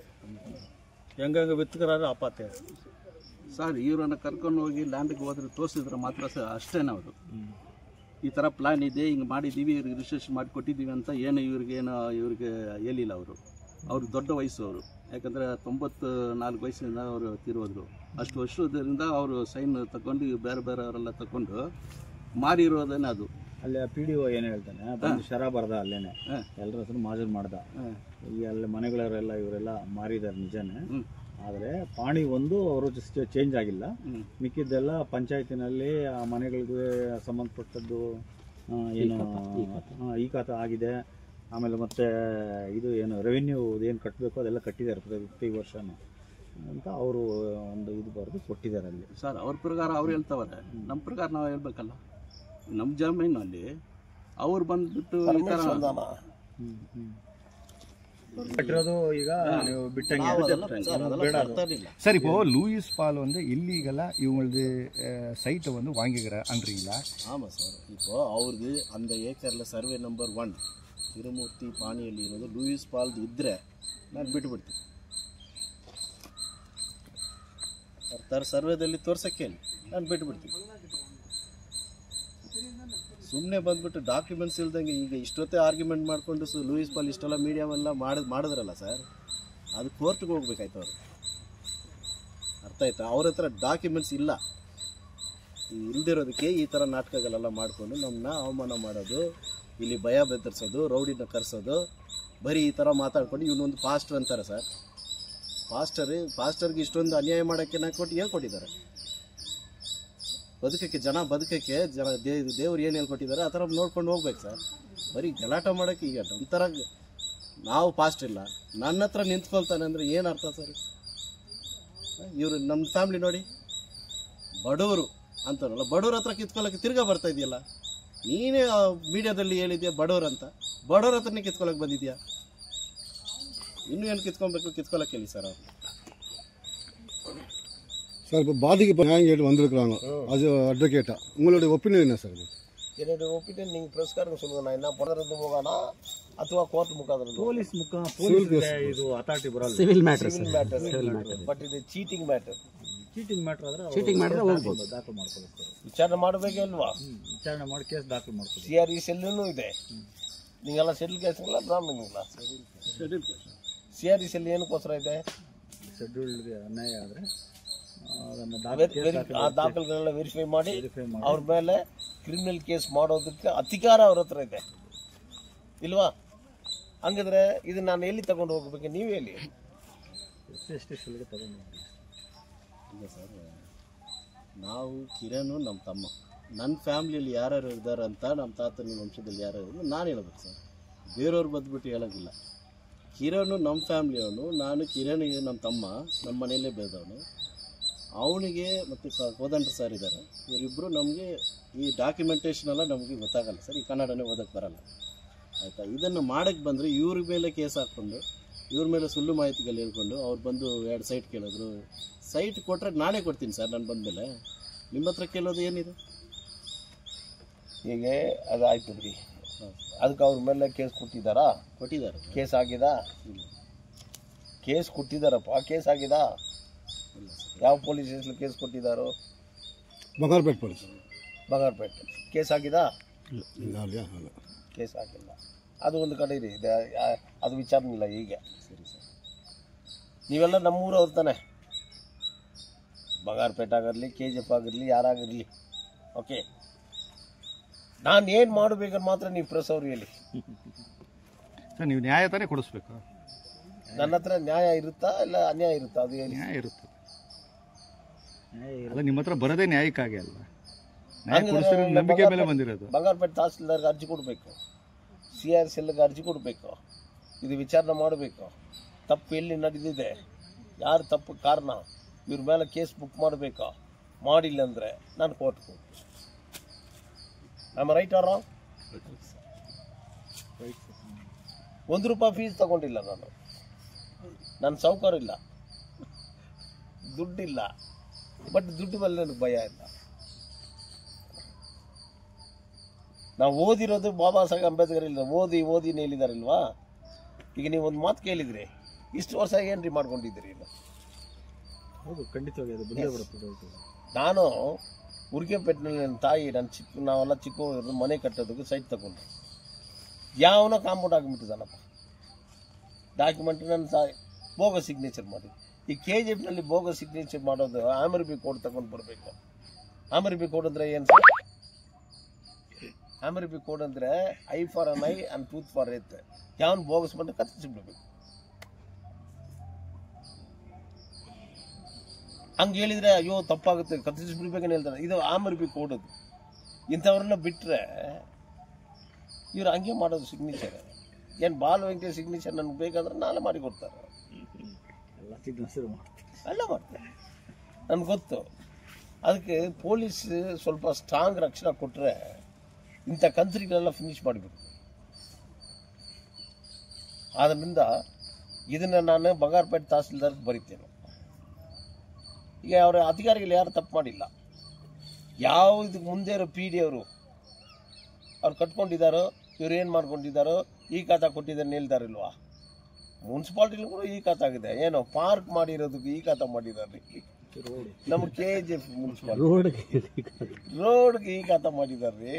ಹೆಂಗ ವಿತ್ಕರಾರು ಅಪ್ಪ தெரியாது ಸರ್. ಇವರನ್ನು ಕರ್ಕೊಂಡು ಹೋಗಿ ಲ್ಯಾಂಡ್ಗೆ ಹೋದ್ರೆ ತೋರಿಸಿದ್ರೆ ಮಾತ್ರ ಅಷ್ಟೇನ ಅವರು ಈ ಥರ ಪ್ಲಾನ್ ಇದೆ, ಹಿಂಗೆ ಮಾಡಿದ್ದೀವಿ, ಇವ್ರಿಗೆ ರಿಜಿಸ್ಟ್ರೇಷನ್ ಮಾಡಿ ಕೊಟ್ಟಿದ್ದೀವಿ ಅಂತ ಏನು ಇವ್ರಿಗೆ ಹೇಳಿಲ್ಲ ಅವರು. ಅವ್ರು ದೊಡ್ಡ ವಯಸ್ಸು ಅವರು, ಯಾಕಂದರೆ 94 ವಯಸ್ಸಿಂದ ಅವರು ತೀರೋದ್ರು. ಅಷ್ಟು ವರ್ಷದಿಂದ ಅವರು ಸೈನ್ ತಗೊಂಡು ಬೇರೆ ಬೇರೆಯವರೆಲ್ಲ ತಗೊಂಡು ಮಾರಿರೋದೇನೆ ಅದು. ಅಲ್ಲಿ PDO ಏನು ಹೇಳ್ತಾನೆ, ಬಂದು ಶರ ಬರ್ದ ಅಲ್ಲೇನೆ ಎಲ್ಲರ ಹೆಸರು ಮಾಜೂರು ಮಾಡ್ದ. ಈ ಅಲ್ಲಿ ಮನೆಗಳವರೆಲ್ಲ ಇವರೆಲ್ಲ ಮಾರಿದಾರೆ ನಿಜನೇ. ಆದರೆ ಪಾಣಿ ಒಂದು ಅವರು ಚೇಂಜ್ ಆಗಿಲ್ಲ, ಮಿಕ್ಕಿದ್ದೆಲ್ಲ ಪಂಚಾಯತಿನಲ್ಲಿ ಆ ಮನೆಗಳಿಗೆ ಸಂಬಂಧಪಟ್ಟದ್ದು ಏನು ಈ ಖಾತ ಆಗಿದೆ. ಆಮೇಲೆ ಮತ್ತೆ ಇದು ಏನು ರೆವಿನ್ಯೂ ಏನು ಕಟ್ಟಬೇಕು ಅದೆಲ್ಲ ಕಟ್ಟಿದ್ದಾರೆ ಪ್ರತಿ ವರ್ಷನೂ ಅಂತ ಅವರು ಒಂದು ಇದು ಬರೆದು ಕೊಟ್ಟಿದ್ದಾರೆ ಅಲ್ಲಿ. ಸರ್, ಅವ್ರ ಪ್ರಕಾರ ಅವ್ರು ಹೇಳ್ತಾವ್ರೆ, ನಮ್ಮ ಪ್ರಕಾರ ನಾವು ಹೇಳ್ಬೇಕಲ್ಲ. ನಮ್ಮ ಜಮೀನಲ್ಲಿ ಅವ್ರು ಬಂದ್ಬಿಟ್ಟು ಈ ಥರ கட்டுறதோ ಈಗ ನೀವು ಬಿಟ್ಟಂಗೆ சார். இப்போ லூயிஸ் பால் வந்து இல்லீகலா இவங்களது சைட்டை வந்து வாங்கிக்கிறீங்களா? ஆமாம் சார். இப்போ ಅವ್ರದ್ದು அந்த ஏக்கரில் ಸರ್ವೆ ನಂಬರ್ 1 ತಿರುಮೂರ್ತಿ ಪಾಣಿಯಲ್ಲಿ ಇರೋದು ಲೂಯಿಸ್ ಪಾಲ್ದು ಇದ್ದರೆ ನಾನು ಬಿಟ್ಬಿಡ್ತೀನಿ. ಸರ್ವೆದಲ್ಲಿ ತೋರ್ಸಕ್ಕೆ ನಾನು ಬಿಟ್ಬಿಡ್ತೀನಿ. ಸುಮ್ಮನೆ ಬಂದ್ಬಿಟ್ಟು ಡಾಕ್ಯುಮೆಂಟ್ಸ್ ಇಲ್ದಂಗೆ ಈಗ ಇಷ್ಟೊತ್ತೇ ಆರ್ಗ್ಯುಮೆಂಟ್ ಮಾಡಿಕೊಂಡು ಲೂಯಿಸ್ ಪಾಲ್ ಇಷ್ಟೆಲ್ಲ ಮೀಡಿಯಾವೆಲ್ಲ ಮಾಡಿದ್ರಲ್ಲ ಸರ್, ಅದು ಕೋರ್ಟ್ಗೆ ಹೋಗ್ಬೇಕಾಯ್ತು ಅವರು. ಅರ್ಥ ಆಯ್ತಾ? ಅವ್ರ ಹತ್ರ ಡಾಕ್ಯುಮೆಂಟ್ಸ್ ಇಲ್ಲ. ಇಲ್ದಿರೋದಕ್ಕೆ ಈ ಥರ ನಾಟಕಗಳೆಲ್ಲ ಮಾಡಿಕೊಂಡು ನಮ್ಮನ್ನ ಅವಮಾನ ಮಾಡೋದು, ಇಲ್ಲಿ ಭಯ ಬೆದರಿಸೋದು, ರೌಡಿನ ಕರೆಸೋದು, ಬರೀ ಈ ಥರ ಮಾತಾಡ್ಕೊಂಡು ಇವನೊಂದು ಪಾಸ್ಟರ್ ಅಂತಾರೆ ಸರ್. ಪಾಸ್ಟರ್ಗೆ ಇಷ್ಟೊಂದು ಅನ್ಯಾಯ ಮಾಡೋಕ್ಕೆ ಕೊಟ್ಟು ಹೇಳ್ಕೊಟ್ಟಿದ್ದಾರೆ. ಬದುಕಕ್ಕೆ ದೇವ್ರು ಏನು ಹೇಳ್ಕೊಟ್ಟಿದ್ದಾರೆ ಆ ಥರ ನೋಡ್ಕೊಂಡು ಹೋಗ್ಬೇಕು ಸರ್. ಬರೀ ಗಲಾಟೆ ಮಾಡೋಕ್ಕೆ ಈಗ ನಮ್ಮ ಥರ ನಾವು ಪಾಸ್ಟ್ ಇಲ್ಲ, ನನ್ನ ಹತ್ರ ನಿಂತ್ಕೊಳ್ತಾನೆ ಅಂದರೆ ಏನು ಅರ್ಥ ಸರ್? ಇವರು ನಮ್ಮ ಫ್ಯಾಮ್ಲಿ ನೋಡಿ ಬಡವರು ಅಂತಾರಲ್ಲ, ಬಡವ್ರ ಹತ್ರ ಕಿತ್ಕೊಳ್ಳೋಕೆ ತಿರ್ಗಾ ಬರ್ತಾ ಇದೆಯಲ್ಲ. ನೀನೇ ಮೀಡಿಯಾದಲ್ಲಿ ಹೇಳಿದ್ಯಾ ಬಡವ್ರು ಅಂತ, ಬಡವ್ರ ಹತ್ರನೇ ಕಿತ್ಕೊಳ್ಳೋಕೆ ಬಂದಿದ್ಯಾ? ಇನ್ನೂ ಏನು ಕಿತ್ಕೊಳ್ಳೋಕೆ ಹೇಳಿ ಸರ್ ಅವ್ರು. சார், இப்போ பாதிக்கப்பட்ட நியாயம் கேட்டு வந்திருக்கிறாங்க, அது அட்வொகேட்டா, உங்களுடைய ஒப்பீனியன் என்ன சார்? என்னுடைய ஒப்பீனியன் நீங்கள் பிரஸ்காரங்க சொல்லுங்க, நான் என்ன பண்ணுறது போகானா ಅಥವಾ ಕೋರ್ಟ್ ಮುಖಾಂತರ ಪೊಲೀಸ್ ಇದು ಅಥಾರಿಟಿ ಬರಲ್ಲ. ಸಿವಿಲ್ ಮ್ಯಾಟರ್, ಬಟ್ ಇದು ಚೀಟಿಂಗ್ ಮ್ಯಾಟರ್. ಚೀಟಿಂಗ್ ಮ್ಯಾಟರ್ ಆದ್ರೆ ಹೋಗ್ಬೋದು, ದಾಖಲು ಮಾಡ್ಕೊಳ್ಳೋದು. ವಿಚಾರಣೆ ಮಾಡಬೇಕಲ್ವಾ? ವಿಚಾರಣೆ ಮಾಡಿ ಕೇಸ್ ದಾಖಲು ಮಾಡ್ಕೊಳ್ಳಿ. CRE ಸೆಲ್ಲೂ ಇದೆ. ನೀವೆಲ್ಲ ಸೆಟ್ಲ್ ಕೇಸ್ಗಳ ಬ್ರಾಹ್ಮಣಿಗಳ CRE ಸೆಲ್ ಏನಕ್ಕೋಸ್ಕರ ಇದೆ? ಶೆಡ್ಯೂಲ್ಡ್ಗೆ ಅನ್ಯಾಯ ಆದರೆ ಆ ದಾಖಲೆಗಳೆಲ್ಲ ವೆರಿಫೈ ಮಾಡಿ ಅವ್ರ ಮೇಲೆ ಕ್ರಿಮಿನಲ್ ಕೇಸ್ ಮಾಡೋದಕ್ಕೆ ಅಧಿಕಾರ ಅವ್ರ ಹತ್ರ ಇದೆ ಇಲ್ವಾ? ಹಂಗಿದ್ರೆ ಇದು ನಾನು ಎಲ್ಲಿ ತಗೊಂಡು ಹೋಗ್ಬೇಕು, ನೀವು ಹೇಳಿ. ಇಲ್ಲ ಸರ್, ನಾವು ಕಿರಣ್ ನಮ್ಮ ತಮ್ಮ, ನನ್ನ ಫ್ಯಾಮ್ಲಿಯಲ್ಲಿ ಯಾರ್ಯಾರು ಇದ್ದಾರೆ ಅಂತ ನಮ್ಮ ತಾತನ ವಂಶದಲ್ಲಿ ಯಾರು ಇರೋದು ನಾನು ಹೇಳ್ಬೇಕು ಸರ್. ಬೇರೆಯವ್ರು ಬಂದ್ಬಿಟ್ಟು ಹೇಳೋಂಗಿಲ್ಲ. ಕಿರಣ್ ನಮ್ಮ ಫ್ಯಾಮ್ಲಿಯವನು, ನಾನು ಕಿರಣ್ಗೆ ನಮ್ಮ ತಮ್ಮ, ನಮ್ಮ ಮನೆಯಲ್ಲೇ ಬೆಳೆದವನು. ಅವನಿಗೆ ಮತ್ತು ಕೋದಂಡ್ರು ಸರ್ ಇದ್ದಾರೆ, ಇವರಿಬ್ಬರು ನಮಗೆ ಈ ಡಾಕ್ಯುಮೆಂಟೇಷನ್ ಎಲ್ಲ ನಮಗೆ ಗೊತ್ತಾಗಲ್ಲ ಸರ್, ಈ ಕನ್ನಡನೇ ಓದೋಕ್ಕೆ ಬರಲ್ಲ ಆಯಿತಾ. ಇದನ್ನು ಮಾಡೋಕ್ಕೆ ಬಂದರೆ ಇವ್ರ ಮೇಲೆ ಕೇಸ್ ಹಾಕ್ಕೊಂಡು ಇವ್ರ ಮೇಲೆ ಸುಳ್ಳು ಮಾಹಿತಿಗಳು ಹೇಳ್ಕೊಂಡು ಅವ್ರು ಬಂದು 2 ಸೈಟ್ ಕೇಳಿದ್ರು. ಸೈಟ್ ಕೊಟ್ಟರೆ ನಾನೇ ಕೊಡ್ತೀನಿ ಸರ್, ನಾನು ಬಂದಮೇಲೆ. ನಿಮ್ಮ ಹತ್ರ ಕೇಳೋದು ಏನಿದೆ? ಹೀಗೆ ಅದು ಆಯ್ತು ಬಿಡಿ. ಅದಕ್ಕೆ ಅವ್ರ ಮೇಲೆ ಕೇಸ್ ಕೊಟ್ಟಿದ್ದಾರೆ. ಕೇಸ್ ಆಗಿದಾ? ಕೇಸ್ ಕೊಟ್ಟಿದ್ದಾರಪ್ಪ, ಕೇಸ್ ಆಗಿದಾ? ಯಾವ ಪೊಲೀಸ್ ಸ್ಟೇಷನ್ ಕೇಸ್ ಕೊಟ್ಟಿದ್ದಾರೋ? ಬಂಗಾರಪೇಟೆ ಪೊಲೀಸ್. ಬಂಗಾರಪೇಟೆ ಕೇಸ್ ಆಗಿದಾ? ಇಲ್ಲ, ಕೇಸ್ ಆಗಿಲ್ಲ. ಅದು ಒಂದು ಕಡೆ ಇದೆ, ಅದು ವಿಚಾರಣೆ ಇಲ್ಲ ಈಗ. ಸರಿ ಸರ್, ನೀವೆಲ್ಲ ನಮ್ಮೂರವ್ರು ತಾನೆ, ಬಂಗಾರಪೇಟೆ ಆಗಿರಲಿ, KGF ಆಗಿರಲಿ, ಯಾರಾಗಿರಲಿ. ಓಕೆ, ನಾನು ಏನು ಮಾಡಬೇಕಂತ ಮಾತ್ರ ನೀವು ಪ್ರೆಸ್ ಅವ್ರು ಹೇಳಿ. ಸರ್, ನೀವು ನ್ಯಾಯ ತಾನೇ ಕೊಡಿಸ್ಬೇಕು. ನನ್ನ ಹತ್ರ ನ್ಯಾಯ ಇರುತ್ತಾ ಇಲ್ಲ ಅನ್ಯಾಯ ಇರುತ್ತಾ? ಅದು ಹೇಳಿ. ನ್ಯಾಯ ಇರುತ್ತೆ. ಅಲ್ಲ, ನಿಮ್ಮ ಹತ್ರ ಬರೋದೇ ನ್ಯಾಯಕ್ಕಾಗಿ ಅಲ್ಲ, ನ್ಯಾಯ ಕೊಡಿಸಿರೋ ನಂಬಿಕೆ ಮೇಲೆ ಬಂದಿರೋದು. ಬಂಗಾರಪೇಟೆ ತಹಸೀಲ್ದಾರ್ಗೆ ಅರ್ಜಿ ಕೊಡಬೇಕು, CRCLಗೆ ಅರ್ಜಿ ಕೊಡಬೇಕು, ಇದು ವಿಚಾರಣೆ ಮಾಡಬೇಕು. ತಪ್ಪು ಎಲ್ಲಿ ನಡೆದಿದೆ, ಯಾರು ತಪ್ಪು ಕಾರಣ, ಇವ್ರ ಮೇಲೆ ಕೇಸ್ ಬುಕ್ ಮಾಡಬೇಕು. ಮಾಡಿಲ್ಲ ಅಂದರೆ ನಾನು ಕೋರ್ಟ್ಗೆ ಹೋಗ್ತೀನಿ. ನಮ್ಮ ರೈಟ್ ಆರೋ? ₹1 ಫೀಸ್ ತಗೊಂಡಿಲ್ಲ ನಾನು. ನನ್ನ ಸೌಕರ್ಯ ಇಲ್ಲ, ದುಡ್ಡಿಲ್ಲ, ಬಟ್ ದುಡ್ಡು ಮೇಲೆ ನನಗೆ ಭಯ ಇಲ್ಲ. ನಾವು ಓದಿರೋದು ಬಾಬಾ ಸಾಹೇಬ್ ಅಂಬೇಡ್ಕರ್ ಇಲ್ಲ, ಓದಿ ಹೇಳಿದಾರಿಲ್ವಾ. ಈಗ ನೀವು ಒಂದು ಮಾತು ಕೇಳಿದ್ರಿ, ಇಷ್ಟು ವರ್ಷ ಏನ್ರಿ ಮಾಡ್ಕೊಂಡಿದ್ದೀರಿ? ಇಲ್ಲ, ಹೌದು, ಖಂಡಿತವಾಗಿ ಅದು ಬಂದೇ ಬರುತ್ತೆ. ನಾನು ಉರ್ಗೆಪೇಟ್ನಲ್ಲಿ ನನ್ನ ತಾಯಿ, ನಾವೆಲ್ಲ ಚಿಕ್ಕ ಮನೆ ಕಟ್ಟೋದಕ್ಕೆ ಸೈಟ್ ತಗೊಂಡು ಯಾವನೋ ಕಾಂಪೌಂಡ್ ಆಗಿಬಿಟ್ಟಿದ್ದಾನಪ್ಪ. ಡಾಕ್ಯುಮೆಂಟ್ ನನ್ನ ತಾಯಿ ಬೋಗಸ್ ಸಿಗ್ನೇಚರ್ ಮಾಡಿ. ಈ KGFನಲ್ಲಿ ಬೋಗಸ್ ಸಿಗ್ನೇಚರ್ ಮಾಡೋದು RB ಕೋಡ್ ತಗೊಂಡು ಬರಬೇಕು. RB ಕೋಡ್ ಅಂದರೆ ಏನು ಸರ್? RB ಕೋಡ್ ಅಂದರೆ I for an I and tooth for ಎತ್. ಯಾವನು ಬೋಗಸ್ ಬಂದು ಕತ್ತಿಸಿಬಿಡ್ಬೇಕು. ಹಂಗೆ ಹೇಳಿದರೆ ಅಯ್ಯೋ ತಪ್ಪಾಗುತ್ತೆ, ಕತ್ತಿಸಿಬಿಡ್ಬೇಕಂತ ಹೇಳ್ತಾರೆ. ಇದು RB ಕೋಡ್. ಅದು ಇಂಥವ್ರನ್ನ ಬಿಟ್ಟರೆ ಇವ್ರು ಹಂಗೆ ಮಾಡೋದು ಸಿಗ್ನೇಚರ್. ಏನು ಬಾಲ್ ವೆಂಕಟೇಶ್ ಸಿಗ್ನೇಚರ್ ನನಗೆ ಬೇಕಾದ್ರೆ ನಾಳೆ ಮಾಡಿ ಕೊಡ್ತಾರೆ, ಎಲ್ಲ ಮಾಡ್ತಾರೆ, ನನಗೆ ಗೊತ್ತು. ಅದಕ್ಕೆ ಪೊಲೀಸ್ ಸ್ವಲ್ಪ ಸ್ಟ್ರಾಂಗ್ ರಕ್ಷಣೆ ಕೊಟ್ಟರೆ ಇಂಥ ಕಂತ್ರಿಗಳೆಲ್ಲ ಫಿನಿಶ್ ಮಾಡಿಬಿಡ್ತು. ಆದ್ದರಿಂದ ಇದನ್ನು ನಾನು ಬಂಗಾರಪೇಟೆ ತಹಸೀಲ್ದಾರ್ಗೆ ಬರೀತೇನೆ. ಈಗ ಅವರ ಅಧಿಕಾರಿಗಳು ಯಾರು ತಪ್ಪು ಮಾಡಿಲ್ಲ. ಯಾವ ಇದಕ್ಕೆ ಮುಂದೆ ಇರೋ PD ಅವ್ರು ಕಟ್ಕೊಂಡಿದ್ದಾರೋ, ಇವ್ರು ಏನು ಮಾಡ್ಕೊಂಡಿದ್ದಾರೋ, ಈ ಖಾತಾ ಕೊಟ್ಟಿದ್ದಾನೆ ಹೇಳ್ತಾರಿಲ್ವಾ. ಮುನ್ಸಿಪಾಲ್ಟಿಲಿ ಕೂಡ ಈ ಖಾತಾ ಆಗಿದೆ. ಏನೋ ಪಾರ್ಕ್ ಮಾಡಿರೋದಕ್ಕೆ ಈ ಖಾತಾ ಮಾಡಿದ್ದಾರೆ. ನಮ್ಮ KGF ಮುನ್ಸಿಪಾಲ್ಟಿ ರೋಡ್ಗೆ ಈ ಖಾತಾ ಮಾಡಿದಾರ್ರಿ.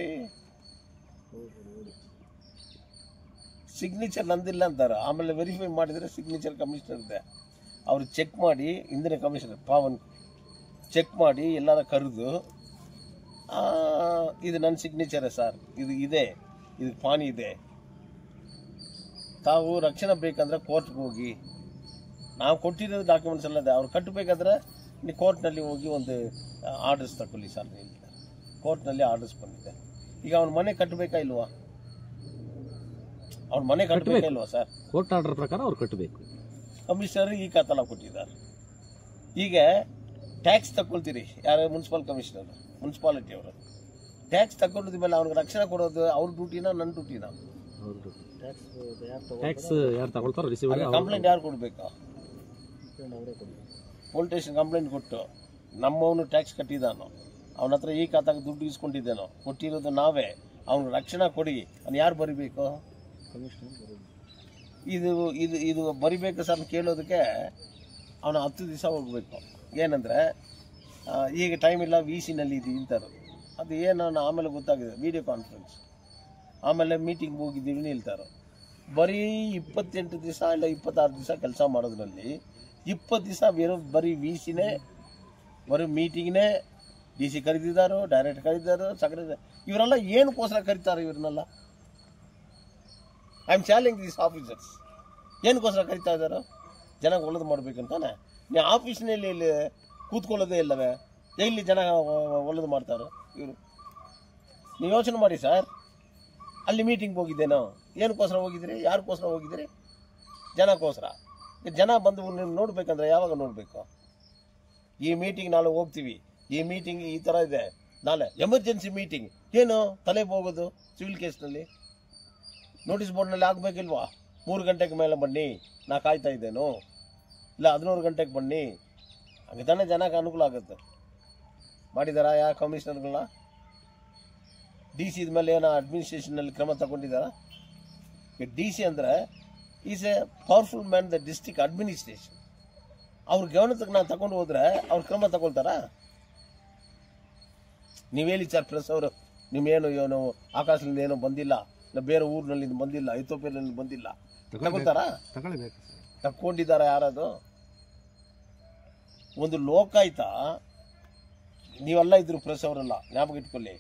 ಸಿಗ್ನೇಚರ್ ನಂದಿಲ್ಲ ಅಂತಾರೆ. ಆಮೇಲೆ ವೆರಿಫೈ ಮಾಡಿದರೆ ಸಿಗ್ನೇಚರ್ ಕಮಿಷನರ್ ಇದೆ, ಅವರು ಚೆಕ್ ಮಾಡಿ, ಹಿಂದಿನ ಕಮಿಷನರ್ ಪಾವನ್ ಚೆಕ್ ಮಾಡಿ ಎಲ್ಲರ ಕರೆದು ಇದು ನನ್ನ ಸಿಗ್ನೇಚರೇ ಸರ್, ಇದು ಇದೆ, ಇದು ಪಾನಿ ಇದೆ, ತಾವು ರಕ್ಷಣೆ ಬೇಕಂದ್ರೆ ಕೋರ್ಟ್ಗೆ ಹೋಗಿ, ನಾವು ಕೊಟ್ಟಿರೋ ಡಾಕ್ಯುಮೆಂಟ್ಸ್ ಎಲ್ಲ ಇದೆ, ಅವ್ರು ಕಟ್ಟಬೇಕಾದ್ರೆ ನೀವು ಕೋರ್ಟ್ನಲ್ಲಿ ಹೋಗಿ ಒಂದು ಆರ್ಡರ್ಸ್ ತಗೊಳ್ಳಿ ಸರ್ ಹೇಳ್ತಾರೆ. ಕೋರ್ಟ್ನಲ್ಲಿ ಆರ್ಡರ್ಸ್ ಬಂದಿದೆ. ಈಗ ಅವ್ನ ಮನೆ ಕಟ್ಟಬೇಕಾ ಇಲ್ವಾ? ಅವ್ನ ಮನೆ ಕಟ್ಟಬೇಕಾ ಇಲ್ವಾ ಸರ್? ಕೋರ್ಟ್ ಆರ್ಡರ್ ಪ್ರಕಾರ ಅವ್ರು ಕಟ್ಟಬೇಕು. ಕಮಿಷನರ್ ಈ ಖಾತೆಲ್ಲ ಕೊಟ್ಟಿದ್ದಾರೆ. ಈಗ ಟ್ಯಾಕ್ಸ್ ತಗೊಳ್ತೀರಿ, ಯಾರು ಮುನ್ಸಿಪಲ್ ಕಮಿಷನರ್, ಮುನ್ಸಿಪಾಲಿಟಿ ಅವರು ಟ್ಯಾಕ್ಸ್ ತಗೊಂಡಿದ ಮೇಲೆ ಅವ್ನಿಗೆ ರಕ್ಷಣೆ ಕೊಡೋದು ಅವ್ರ ಡ್ಯೂಟಿನ ನನ್ನ ಡ್ಯೂಟಿನ? ಟ್ಯಾಕ್ಸ್ ಯಾರು ತಗೊಳ್ತಾರೋ ಕಂಪ್ಲೇಂಟ್ ಯಾರು ಕೊಡಬೇಕಾ? ಪೊಲೀಸ್ ಸ್ಟೇಷನ್ ಕಂಪ್ಲೇಂಟ್ ಕೊಟ್ಟು ನಮ್ಮವನು ಟ್ಯಾಕ್ಸ್ ಕಟ್ಟಿದ್ದಾನೋ, ಅವನ ಹತ್ರ ಈ ಖಾತಾಗೆ ದುಡ್ಡು ಇಸ್ಕೊಂಡಿದ್ದೇನೋ, ಕೊಟ್ಟಿರೋದು ನಾವೇ, ಅವ್ನಿಗೆ ರಕ್ಷಣೆ ಕೊಡಿ ಅವ್ನು ಯಾರು ಬರಿಬೇಕು? ಇದು ಇದು ಇದು ಬರಿಬೇಕು ಸರ್ ಕೇಳೋದಕ್ಕೆ ಅವನು 10 ದಿವಸ ಹೋಗಬೇಕು. ಏನಂದರೆ ಈಗ ಟೈಮ್ ಇಲ್ಲ, VCನಲ್ಲಿ ಇದು ಇಂಥದ್ದು ಅದು ಏನು ಆಮೇಲೆ ಗೊತ್ತಾಗಿದೆ, ವಿಡಿಯೋ ಕಾನ್ಫರೆನ್ಸ್, ಆಮೇಲೆ ಮೀಟಿಂಗ್ ಹೋಗಿದ್ದೀವಿ ಹೇಳ್ತಾರೆ. ಬರೀ 28 ದಿವಸ ಇಲ್ಲ 26 ದಿವಸ ಕೆಲಸ ಮಾಡೋದ್ರಲ್ಲಿ 20 ದಿವಸ ಬರೀ VCನೇ, ಬರೀ ಮೀಟಿಂಗ್ನೇ. DC ಕರೆದಿದ್ದಾರೋ, ಡೈರೆಕ್ಟ್ ಕರೆದಿದ್ದಾರೋ, ಸೆಕ್ರೆಟರಿ, ಇವರೆಲ್ಲ ಏನಕ್ಕೋಸ್ಕರ ಕರೀತಾರೆ? ಇವ್ರನ್ನೆಲ್ಲ I am challenge this officers. ಏನಕ್ಕೋಸ್ಕರ ಕರಿತಾ ಇದ್ದಾರೆ? ಜನಕ್ಕೆ ಒಳ್ಳೇದು ಮಾಡಬೇಕಂತಾನೆ. ನೀವು ಆಫೀಸ್ನಲ್ಲಿ ಇಲ್ಲಿ ಕೂತ್ಕೊಳ್ಳೋದೇ ಇಲ್ಲವೇ? ಎಲ್ಲಿ ಜನ ಒಳ್ಳೇದು ಮಾಡ್ತಾರೆ ಇವರು? ನೀವು ಯೋಚನೆ ಮಾಡಿ ಸರ್. ಅಲ್ಲಿ ಮೀಟಿಂಗ್ ಹೋಗಿದ್ದೇನೋ, ಏನಕ್ಕೋಸ್ಕರ ಹೋಗಿದ್ರಿ? ಯಾರಿಗೋಸ್ಕರ ಹೋಗಿದ್ರಿ? ಜನಕ್ಕೋಸ್ಕರ. ಜನ ಬಂದು ನೋಡ್ಬೇಕಂದ್ರೆ ಯಾವಾಗ ನೋಡಬೇಕು? ಈ ಮೀಟಿಂಗ್ ನಾಳೆ ಹೋಗ್ತೀವಿ, ಈ ಮೀಟಿಂಗ್ ಈ ಥರ ಇದೆ, ನಾಳೆ ಎಮರ್ಜೆನ್ಸಿ ಮೀಟಿಂಗ್, ಏನು ತಲೆ ಹೋಗೋದು? ಸಿವಿಲ್ ಕೇಸ್ನಲ್ಲಿ ನೋಟಿಸ್ ಬೋರ್ಡ್ನಲ್ಲಿ ಆಗಬೇಕಿಲ್ವಾ? 3 ಗಂಟೆಗೆ ಮೇಲೆ ಬನ್ನಿ, ನಾ ಕಾಯ್ತಾ ಇದ್ದೇನು, ಇಲ್ಲ 11 ಗಂಟೆಗೆ ಬನ್ನಿ. ಹಾಗೆ ತಾನೇ ಜನಕ್ಕೆ ಅನುಕೂಲ ಆಗುತ್ತೆ. ಮಾಡಿದಾರಾ ಯಾವ ಕಮಿಷನರ್ಗಳನ್ನ? ಡಿ ಸಿ ಮೇಲೆ ಏನೋ ಅಡ್ಮಿನಿಸ್ಟ್ರೇಷನಲ್ಲಿ ಕ್ರಮ ತಗೊಂಡಿದ್ದಾರಾ? ಡಿ ಸಿ ಅಂದರೆ is A powerful man the district administration. ಅವ್ರ ಗಮನಕ್ಕೆ ನಾನು ತಗೊಂಡು ಹೋದ್ರೆ ಅವ್ರು ಕ್ರಮ ತಗೊಳ್ತಾರಾ? ನೀವು ಹೇಳಿ ಸರ್, ಪ್ರೆಸ್ ಅವರು ನಿಮ್ಮೇನು ಏನು ಆಕಾಶದಿಂದ ಏನೋ ಬಂದಿಲ್ಲ, ಬೇರೆ ಊರಿನಲ್ಲಿ ಬಂದಿಲ್ಲ, ಇಥೋಪಿಯಲ್ಲಿ ಬಂದಿಲ್ಲ, ತಗೊಳ್ತಾರಾ? ತಕ್ಕೊಂಡಿದ್ದಾರಾ ಯಾರದು? ಒಂದು ಲೋಕಾಯುತ ನೀವೆಲ್ಲ ಇದ್ರು, ಪ್ರೆಸ್ ಅವರೆಲ್ಲ ಜ್ಞಾಪಕ ಇಟ್ಕೊಳ್ಳಿ.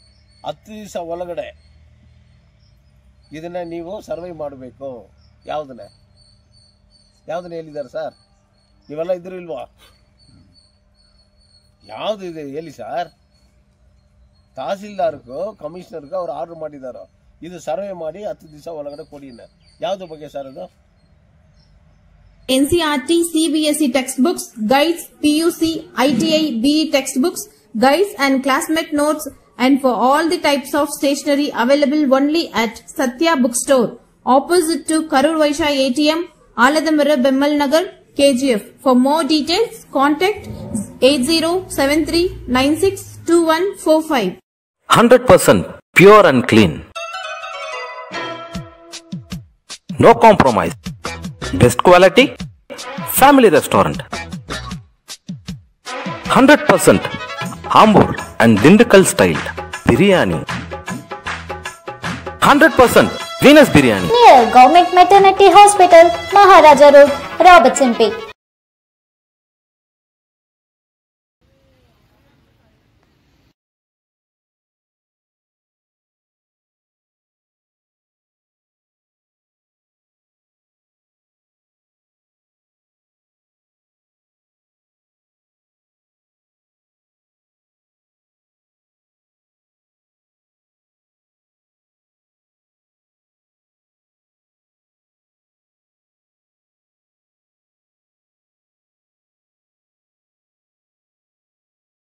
10 ದಿವಸ ಒಳಗಡೆ ಇದನ್ನ ನೀವು ಸರ್ವೇ ಮಾಡಬೇಕು. ಯಾವುದನ್ನ ಹೇಳಿದ್ದಾರೆ ಸರ್? ನೀವೆಲ್ಲ ಇದ್ರು ಇಲ್ವಾ? ಯಾವುದು ಇದೆ ಹೇಳಿ ಸರ್. ತಹಸೀಲ್ದಾರ್ಗೂ ಕಮಿಷನರ್ಗೂ ಅವ್ರು ಆರ್ಡರ್ ಮಾಡಿದಾರೋ ಇದು ಸರ್ವೆ ಮಾಡಿ 10 ದಿವಸ ಒಳಗಡೆ ಕೊಡಿ. ಯಾವ್ದು ಬಗ್ಗೆ ಸರ್ ಅದು? NCERT, CBSE textbooks, guides, PUC, ITI, BE textbooks, guides and classmate notes, and for all the types of stationery available only at Satya Bookstore, opposite to Karur Vaishya ATM, Aladamara, Bemmal Nagar, KGF. For more details, contact 8073962145. 100% pure and clean. No compromise. Best quality. Family restaurant. 100% Ambur and Dindigul style biryani. 100% Venus biryani. Near Government Maternity Hospital, Maharaja Road, Robertson Peak.